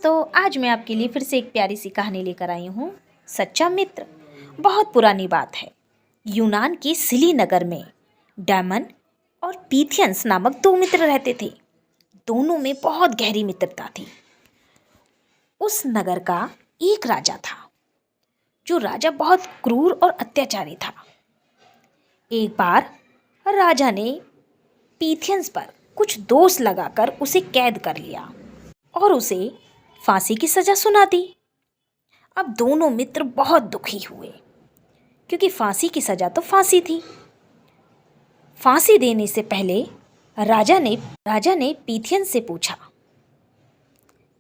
तो आज मैं आपके लिए फिर से एक प्यारी सी कहानी लेकर आई हूँ, सच्चा मित्र। बहुत पुरानी बात है। यूनान के सिली नगर में डायमन और पीथियंस नामक दो मित्र रहते थे। दोनों में बहुत गहरी मित्रता थी। उस नगर का एक राजा था, जो राजा बहुत क्रूर और अत्याचारी था। एक बार राजा ने पीथियंस पर कुछ दोष लगाकर उसे कैद कर लिया और उसे फांसी की सजा सुना दी। अब दोनों मित्र बहुत दुखी हुए, क्योंकि फांसी की सजा तो फांसी थी। फांसी देने से पहले राजा ने पीथियंस से पूछा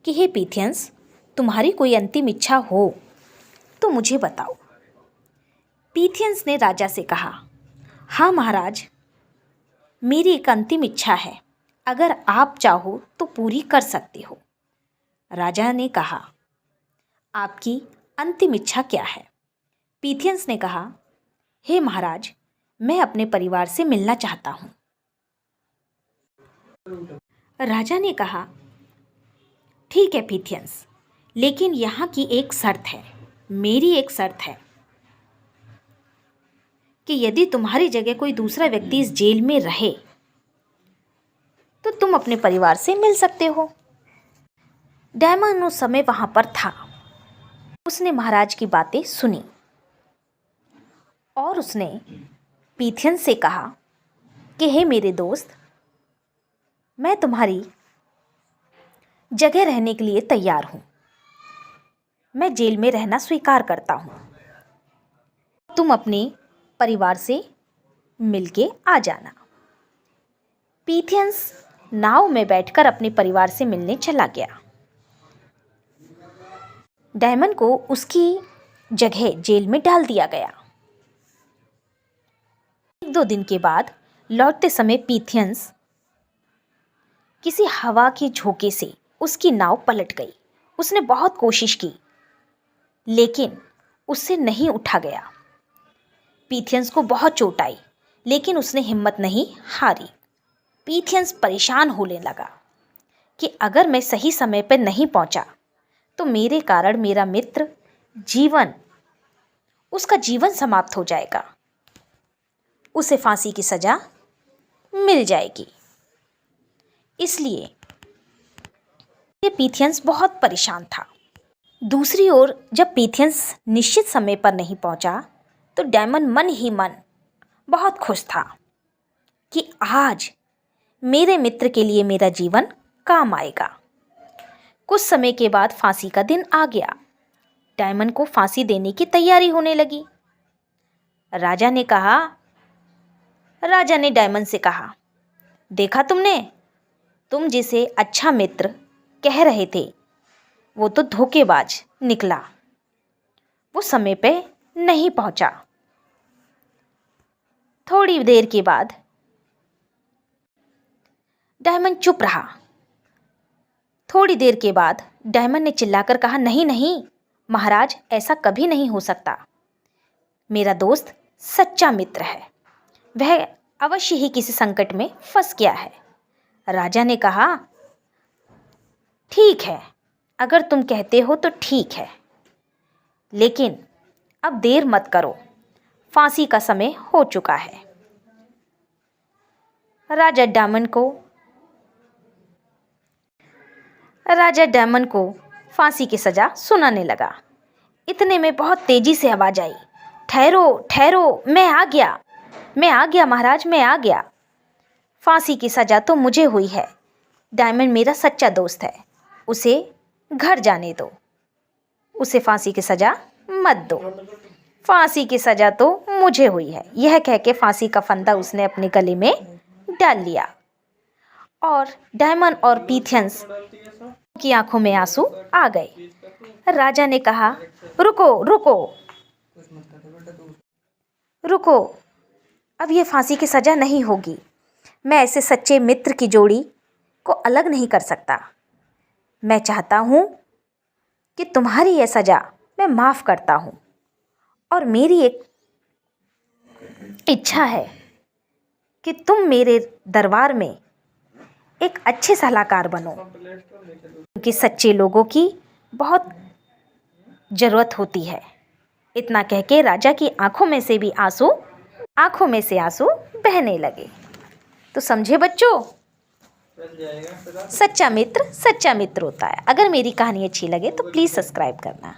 कि हे पीथियंस, तुम्हारी कोई अंतिम इच्छा हो तो मुझे बताओ। पीथियंस ने राजा से कहा, हाँ महाराज, मेरी एक अंतिम इच्छा है। अगर आप चाहो तो पूरी कर सकते हो। राजा ने कहा, आपकी अंतिम इच्छा क्या है? पीथियंस ने कहा, हे महाराज, मैं अपने परिवार से मिलना चाहता हूँ। राजा ने कहा, ठीक है पीथियंस, लेकिन यहाँ की एक शर्त है। मेरी एक शर्त है कि यदि तुम्हारी जगह कोई दूसरा व्यक्ति इस जेल में रहे तो तुम अपने परिवार से मिल सकते हो। डायमन उस समय वहां पर था। उसने महाराज की बातें सुनी और उसने पीथियंस से कहा कि हे मेरे दोस्त, मैं तुम्हारी जगह रहने के लिए तैयार हूँ। मैं जेल में रहना स्वीकार करता हूँ। तुम अपने परिवार से मिलके आ जाना। पीथियंस नाव में बैठकर अपने परिवार से मिलने चला गया। डायमन को उसकी जगह जेल में डाल दिया गया। एक दो दिन के बाद लौटते समय पीथियंस किसी हवा के झोंके से उसकी नाव पलट गई। उसने बहुत कोशिश की, लेकिन उससे नहीं उठा गया। पीथियंस को बहुत चोट आई, लेकिन उसने हिम्मत नहीं हारी। पीथियंस परेशान होने लगा कि अगर मैं सही समय पर नहीं पहुंचा तो मेरे कारण मेरा मित्र उसका जीवन समाप्त हो जाएगा। उसे फांसी की सजा मिल जाएगी। इसलिए ये पीथियंस बहुत परेशान था। दूसरी ओर जब पीथियंस निश्चित समय पर नहीं पहुंचा तो डायमन मन ही मन बहुत खुश था कि आज मेरे मित्र के लिए मेरा जीवन काम आएगा। कुछ समय के बाद फांसी का दिन आ गया। डायमन को फांसी देने की तैयारी होने लगी। राजा ने डायमन से कहा, देखा तुमने, तुम जिसे अच्छा मित्र कह रहे थे वो तो धोखेबाज निकला। वो समय पे नहीं पहुंचा। थोड़ी देर के बाद डायमन चुप रहा। थोड़ी देर के बाद डायमन ने चिल्लाकर कहा, नहीं नहीं महाराज, ऐसा कभी नहीं हो सकता। मेरा दोस्त सच्चा मित्र है। वह अवश्य ही किसी संकट में फंस गया है। राजा ने कहा, ठीक है, अगर तुम कहते हो तो ठीक है, लेकिन अब देर मत करो, फांसी का समय हो चुका है। राजा डायमन को फांसी की सजा सुनाने लगा। इतने में बहुत तेजी से आवाज आई, ठहरो ठहरो, मैं आ गया महाराज, मैं आ गया। फांसी की सजा तो मुझे हुई है। डायमन मेरा सच्चा दोस्त है। उसे घर जाने दो। उसे फांसी की सजा मत दो। फांसी की सजा तो मुझे हुई है। यह कह के फांसी का फंदा उसने अपने गले में डाल लिया और डायमन और पीथियंस की आंखों में आंसू आ गए। राजा ने कहा, रुको रुको रुको, अब ये फांसी की सजा नहीं होगी। मैं ऐसे सच्चे मित्र की जोड़ी को अलग नहीं कर सकता। मैं चाहता हूँ कि तुम्हारी यह सजा मैं माफ़ करता हूँ, और मेरी एक इच्छा है कि तुम मेरे दरबार में एक अच्छे सलाहकार बनो। क्योंकि सच्चे लोगों की बहुत ज़रूरत होती है। इतना कह के राजा की आंखों में से आंसू बहने लगे। तो समझे बच्चों, सच्चा मित्र होता है। अगर मेरी कहानी अच्छी लगे तो प्लीज़ सब्सक्राइब करना।